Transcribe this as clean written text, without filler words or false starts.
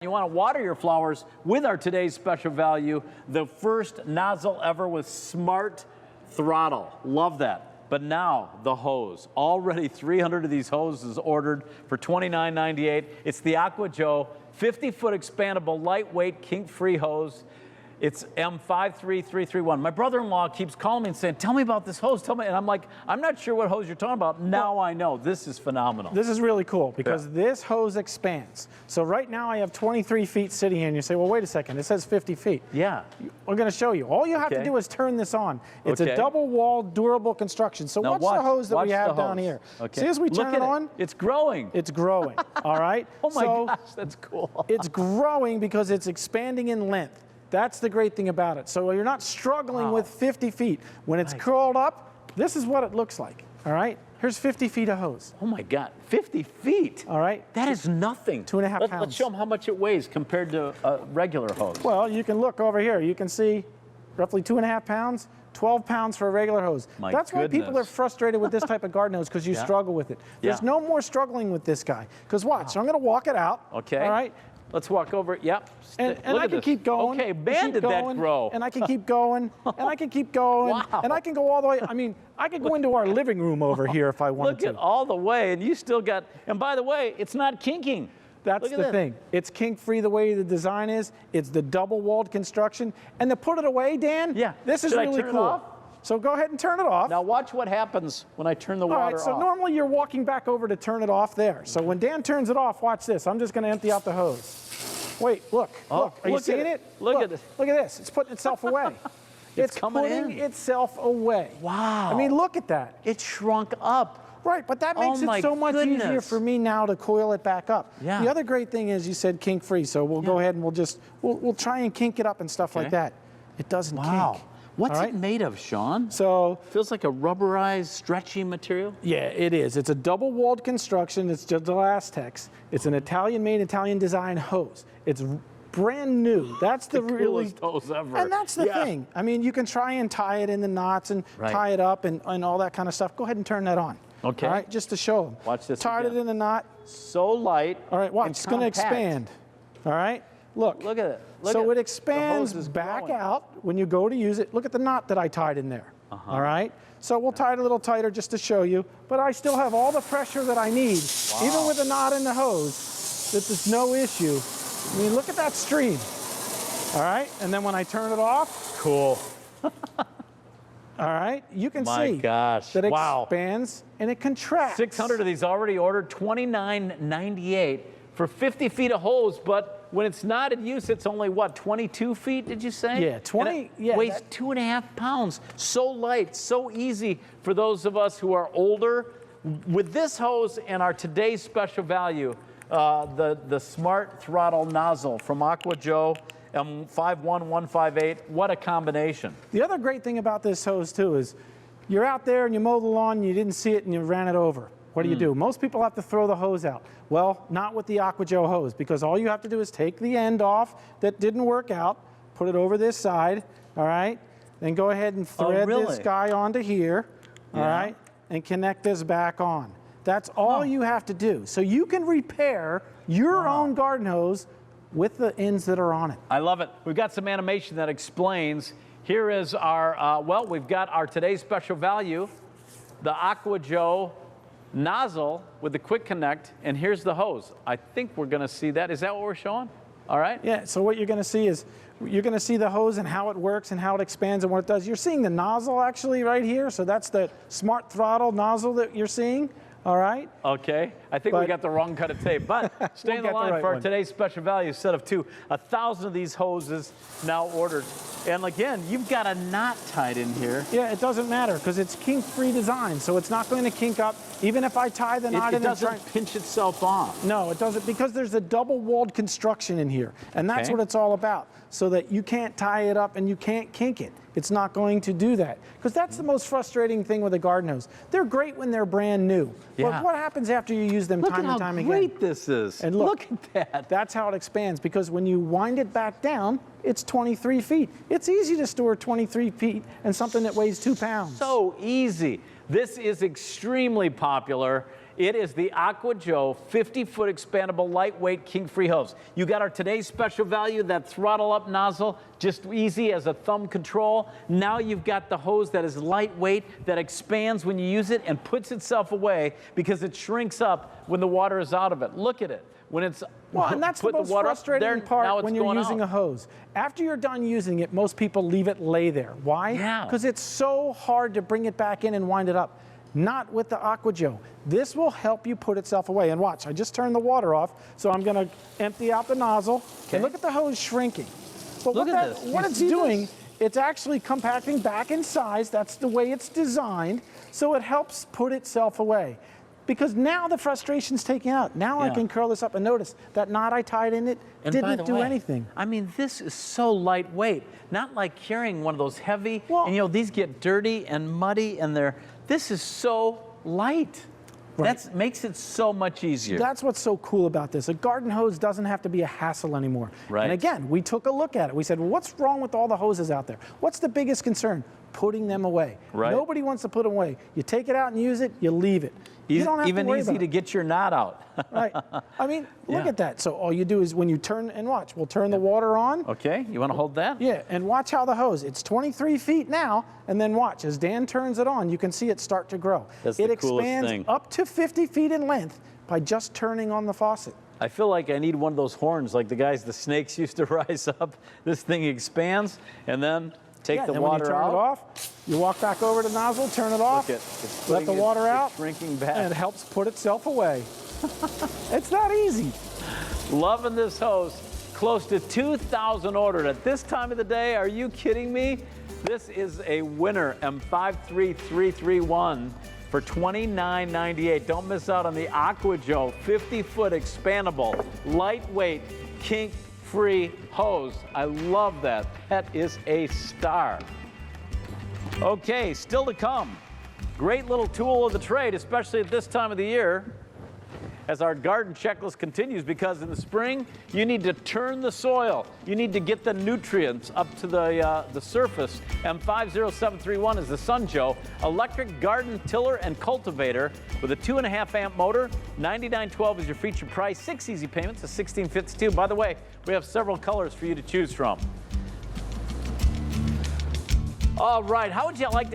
You want to water your flowers with our today's special value, the first nozzle ever with smart throttle. Love that. But now the hose. Already 300 of these hoses ordered for $29.98. It's the Aqua 50-foot expandable, lightweight, kink-free hose. It's M53331. My brother-in-law keeps calling me and saying, tell me about this hose, tell me. And I'm like, I'm not sure what hose you're talking about. Now I know. This is phenomenal. This is really cool because this hose expands. So right now I have 23 feet sitting here and you say, well, wait a second, it says 50 feet. Yeah. We're gonna show you. All you have to do is turn this on. It's a double-walled, durable construction. So now watch the hose that we have down here. Okay. See as we turn it on? It's growing. It's growing, all right? Oh my gosh, that's cool. It's growing because it's expanding in length. That's the great thing about it. So you're not struggling with 50 feet. When it's curled up, this is what it looks like, all right? Here's 50 feet of hose. Oh my God, 50 feet. All right. That is nothing. 2.5 pounds. Let's show them how much it weighs compared to a regular hose. Well, you can look over here. You can see roughly 2.5 pounds, 12 pounds for a regular hose. That's why people are frustrated with this type of garden hose, because you struggle with it. There's no more struggling with this guy. Because watch, I'm gonna walk it out. Okay. All right. Let's walk over. Yep. And I can keep going. Okay, man, did that grow. And I can keep going. And I can keep going. Wow. And I can go all the way. I mean, I could go into our living room over here if I wanted to. Look at all the way, and you still got, and by the way, it's not kinking. That's the thing. It's kink-free the way the design is. It's the double-walled construction. And to put it away, Dan, this is really cool. So go ahead and turn it off. Now watch what happens when I turn the water off. All right, so normally you're walking back over to turn it off there. So when Dan turns it off, watch this. I'm just gonna empty out the hose. Wait, look. Are you seeing it? Look at this. Look at this. It's putting itself away. It's putting itself away. Wow. I mean, look at that. It shrunk up. Right, but that makes it so much easier for me now to coil it back up. Yeah. The other great thing is you said kink-free, so we'll go ahead and we'll try and kink it up and stuff like that. It doesn't kink. What's it made of, Sean? So feels like a rubberized, stretchy material. Yeah, it is. It's a double-walled construction. It's just Elastex. It's an Italian-made, Italian-designed hose. It's brand new. That's the coolest hose ever. And that's the thing. I mean, you can try and tie it in the knots and tie it up and all that kind of stuff. Go ahead and turn that on. Okay. All right, just to show them. Watch this. Tied it in the knot. So light. All right, watch. It's going to expand. All right. Look. Look at it. So it expands back out when you go to use it. Look at the knot that I tied in there. All right. So we'll tie it a little tighter just to show you. But I still have all the pressure that I need, even with the knot in the hose. This is no issue. I mean, look at that stream. All right. And then when I turn it off. Cool. All right. You can see that it expands and it contracts. 600 of these already ordered, $29.98 for 50 feet of hose. But when it's not in use, it's only, what, 22 feet, did you say? Yeah, 20. Yeah, weighs 2.5 pounds. So light, so easy for those of us who are older. With this hose and our today's special value, the Smart Throttle Nozzle from Aqua M51158, what a combination. The other great thing about this hose, too, is you're out there and you mow the lawn and you didn't see it and you ran it over. What do? Most people have to throw the hose out. Well, not with the Aqua hose, because all you have to do is take the end off that didn't work out, put it over this side, all right? Then go ahead and thread this guy onto here, all right? And connect this back on. That's all you have to do. So you can repair your own garden hose with the ends that are on it. I love it. We've got some animation that explains. Here is our, well, we've got our today's special value, the Aqua nozzle with the quick connect, and here's the hose. I think we're going to see that. Is that what we're showing? All right. Yeah, so what you're going to see is you're going to see the hose and how it works and how it expands and what it does. You're seeing the nozzle actually right here, so that's the Smart Throttle nozzle that you're seeing. All right. Okay. I think we got the wrong cut of tape, but stay in the line for our today's special value set of 2. 1,000 of these hoses now ordered. And again, you've got a knot tied in here. Yeah, it doesn't matter because it's kink-free design, so it's not going to kink up. Even if I tie the knot in, it doesn't pinch itself off. No, it doesn't, because there's a double-walled construction in here, and that's what it's all about, so that you can't tie it up and you can't kink it. It's not going to do that, because that's the most frustrating thing with a garden hose. They're great when they're brand new, but what happens after you use them time and time again? Look at how great this is. And look at that. That's how it expands, because when you wind it back down, it's 23 feet. It's easy to store 23 feet and something that weighs 2 pounds. So easy. This is extremely popular. It is the Aqua 50-foot expandable lightweight Kink-Free hose. You got our today's special value, that throttle up nozzle, just easy as a thumb control. Now you've got the hose that is lightweight, that expands when you use it and puts itself away because it shrinks up when the water is out of it. Look at it. When it's well, and that's the most frustrating part when you're using a hose. After you're done using it, most people leave it lay there. Why? Yeah. Because it's so hard to bring it back in and wind it up. Not with the Aqua. This will help you put itself away. And watch, I just turned the water off, so I'm going to empty out the nozzle. Okay. And look at the hose shrinking. But look at this. What it's doing, it's actually compacting back in size. That's the way it's designed. So it helps put itself away. Because now the frustration's taken out. Now I can curl this up and notice that knot I tied in it didn't do anything. I mean, this is so lightweight. Not like carrying one of those heavy, and you know, these get dirty and muddy and this is so light. Right. That makes it so much easier. That's what's so cool about this. A garden hose doesn't have to be a hassle anymore. Right. And again, we took a look at it. We said, well, what's wrong with all the hoses out there? What's the biggest concern? Putting them away. Right. Nobody wants to put them away. You take it out and use it, you leave it. You don't have even to worry easy about to get your knot out. Right. I mean, look at that. So all you do is when you turn and watch, we'll turn the water on. Okay, you want to hold that? Yeah, and watch how the hose, it's 23 feet now, and then watch, as Dan turns it on, you can see it start to grow. That's the coolest expands thing. Up to 50 feet in length by just turning on the faucet. I feel like I need one of those horns like the snakes used to rise up. This thing expands, and then take the water when you turn out. it off, you walk back over to the nozzle, turn it off, let the water out, shrinking back. and it helps put itself away. It's not easy. Loving this hose. Close to 2,000 ordered at this time of the day. Are you kidding me? This is a winner, M53331 for $29.98. Don't miss out on the Aqua 50-foot expandable, lightweight, kink-free hose. I love that. That is a star. Okay, still to come. Great little tool of the trade, especially at this time of the year, as our garden checklist continues, because in the spring, you need to turn the soil. You need to get the nutrients up to the surface. M50731 is the Sun Joe electric garden tiller and cultivator with a 2.5 amp motor. $99.12 is your feature price. 6 easy payments of $16.52. By the way, we have several colors for you to choose from. All right, how would you like to